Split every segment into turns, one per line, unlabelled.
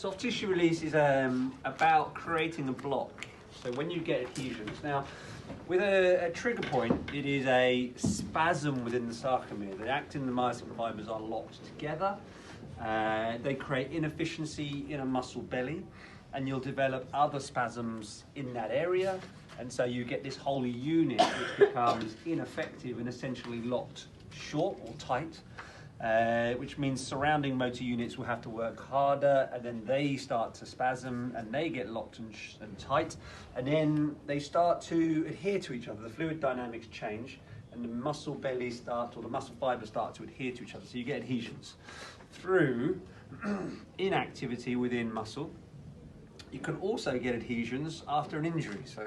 Soft tissue release is about creating a block. So when you get adhesions, now with a trigger point, it is a spasm within the sarcomere. The actin and the myosin fibers are locked together. They create inefficiency in a muscle belly, and you'll develop other spasms in that area. And so you get this whole unit which becomes ineffective and essentially locked short or tight. Which means surrounding motor units will have to work harder, and then they start to spasm and they get locked and tight, and then they start to adhere to each other. The fluid dynamics change and the muscle belly start, or the muscle fibers start to adhere to each other. So you get adhesions through inactivity within muscle. You can also get adhesions after an injury. So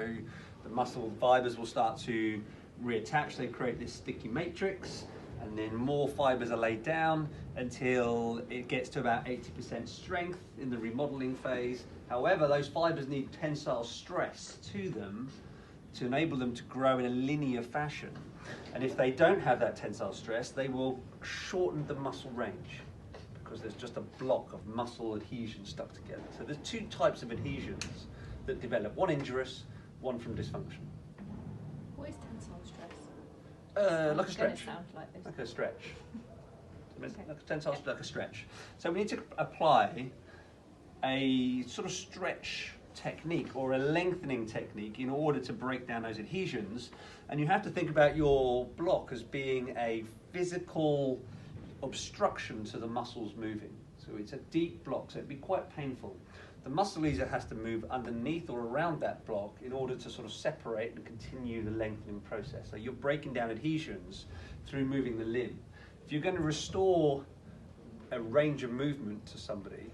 the muscle fibers will start to reattach. They create this sticky matrix, and then more fibers are laid down until it gets to about 80% strength in the remodeling phase. However, those fibers need tensile stress to them to enable them to grow in a linear fashion. And if they don't have that tensile stress, they will shorten the muscle range because there's just a block of muscle adhesion stuck together. So there's two types of adhesions that develop, one injurious, one from dysfunction.
What is tensile stress?
Like a stretch.
Like this.
Like a stretch.
Okay.
Like a tensile, like a stretch. So we need to apply a sort of stretch technique or a lengthening technique in order to break down those adhesions. And you have to think about your block as being a physical obstruction to the muscles moving. So it's a deep block, so it'd be quite painful. The muscle either has to move underneath or around that block in order to sort of separate and continue the lengthening process. So you're breaking down adhesions through moving the limb. If you're going to restore a range of movement to somebody,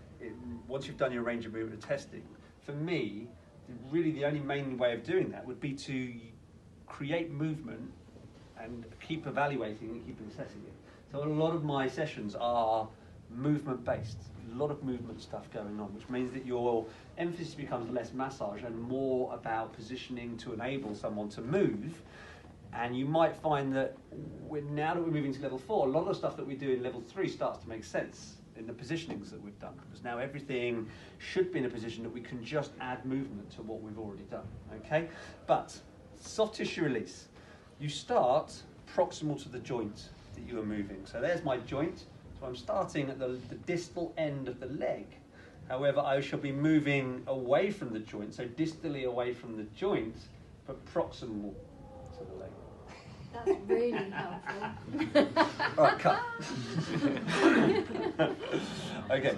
once you've done your range of movement testing, for me, really the only main way of doing that would be to create movement and keep evaluating and keep assessing it. So a lot of my sessions are movement based, a lot of movement stuff going on, which means that your emphasis becomes less massage and more about positioning to enable someone to move. And you might find that now that we're moving to level 4, a lot of the stuff that we do in level 3 starts to make sense in the positionings that we've done, because now everything should be in a position that we can just add movement to what we've already done, okay? But soft tissue release, you start proximal to the joint that you are moving. So there's my joint. So I'm starting at the distal end of the leg. However, I shall be moving away from the joint, so distally away from the joint, but proximal to the leg.
That's really helpful.
All right, cut. Okay,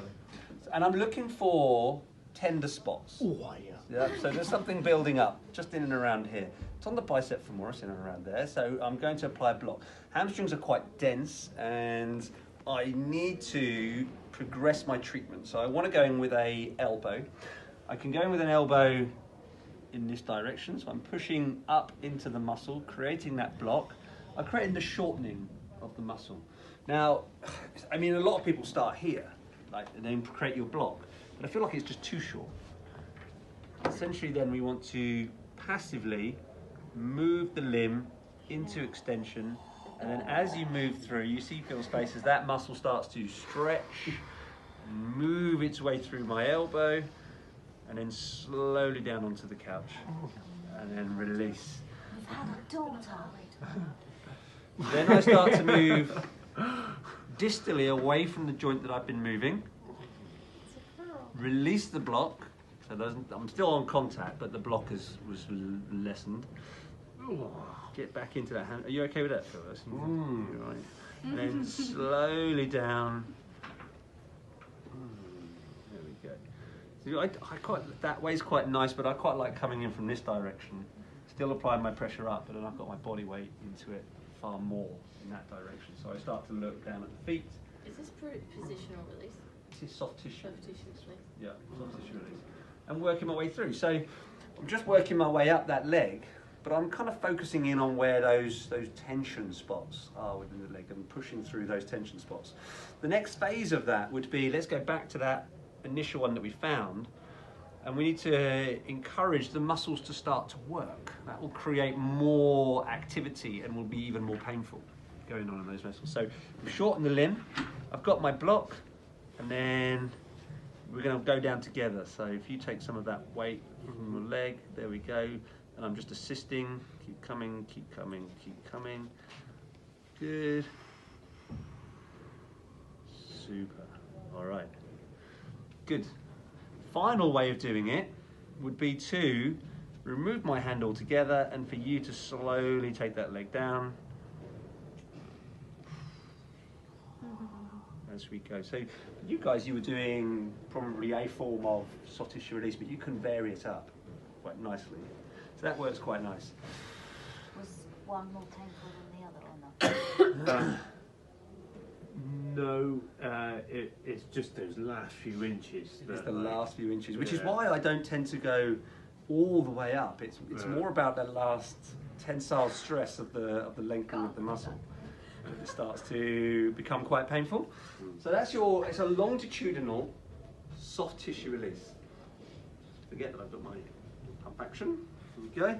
and I'm looking for tender spots.
Oh, yeah.
Yeah, so there's something building up just in and around here. It's on the bicep femoris in and around there, so I'm going to apply a block. Hamstrings are quite dense, and I need to progress my treatment. So I want to go in with a elbow. I can go in with an elbow in this direction, so I'm pushing up into the muscle, creating that block. I'm creating the shortening of the muscle. Now, I mean, a lot of people start here, and then create your block, but I feel like it's just too short. Essentially then we want to passively move the limb into extension, and then as you move through, you see feel spaces, that muscle starts to stretch, move its way through my elbow, and then slowly down onto the couch, and then release.
We've had a daughter.
Then I start to move distally away from the joint that I've been moving, release the block. So I'm still on contact, but the block was lessened. Get back into that hand. Are you okay with that, Phil? Right. And then slowly down. There we go. So I quite, that way's quite nice, but I quite like coming in from this direction. Still applying my pressure up, but then I've got my body weight into it far more in that direction. So I start to look down at the feet.
Is this positional release?
This is soft tissue.
Soft tissue release.
Yeah, soft tissue release. And working my way through. So I'm just working my way up that leg, but I'm kind of focusing in on where those tension spots are within the leg and pushing through those tension spots. The next phase of that would be, let's go back to that initial one that we found, and we need to encourage the muscles to start to work. That will create more activity and will be even more painful going on in those muscles. So we've shortened the limb, I've got my block, and then we're going to go down together. So if you take some of that weight from your leg, there we go. And I'm just assisting. Keep coming, keep coming, keep coming. Good. Super. All right. Good. Final way of doing it would be to remove my hand altogether and for you to slowly take that leg down as we go. So you guys, you were doing probably a form of soft tissue release, but you can vary it up quite nicely. So that works quite nice.
Was one more painful than the other or not?
No, it's just those last few inches.
It's the last few inches, which is why I don't tend to go all the way up. It's more about the last tensile stress of the lengthening of the muscle. It starts to become quite painful. So that's it's a longitudinal soft tissue release. Forget that I've got my pump action. Here we go.